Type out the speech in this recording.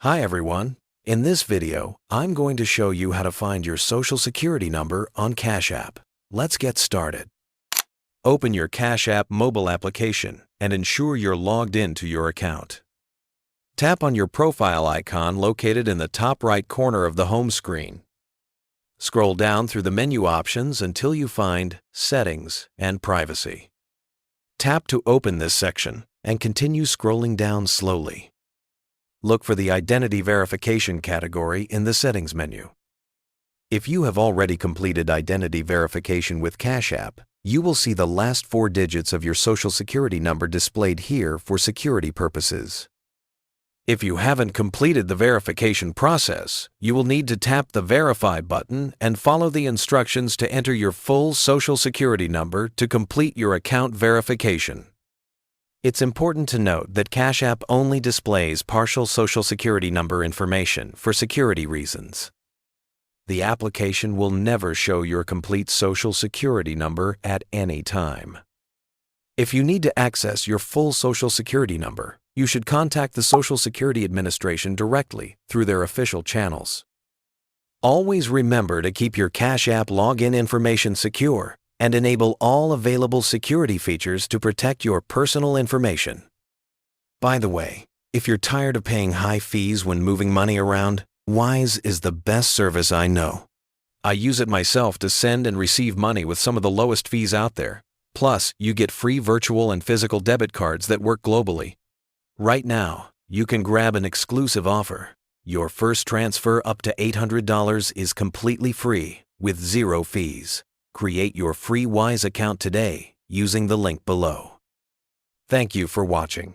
Hi everyone. In this video, I'm going to show you how to find your Social Security number on Cash App. Let's get started. Open your Cash App mobile application and ensure you're logged into your account. Tap on your profile icon located in the top right corner of the home screen. Scroll down through the menu options until you find Settings and Privacy. Tap to open this section and continue scrolling down slowly. Look for the Identity Verification category in the Settings menu. If you have already completed identity verification with Cash App, you will see the last 4 digits of your Social Security number displayed here for security purposes. If you haven't completed the verification process, you will need to tap the Verify button and follow the instructions to enter your full Social Security number to complete your account verification. It's important to note that Cash App only displays partial Social Security number information for security reasons. The application will never show your complete Social Security number at any time. If you need to access your full Social Security number, you should contact the Social Security Administration directly through their official channels. Always remember to keep your Cash App login information secure and enable all available security features to protect your personal information. By the way, if you're tired of paying high fees when moving money around, Wise is the best service I know. I use it myself to send and receive money with some of the lowest fees out there. Plus, you get free virtual and physical debit cards that work globally. Right now, you can grab an exclusive offer. Your first transfer up to $800 is completely free with 0 fees. Create your free Wise account today using the link below. Thank you for watching.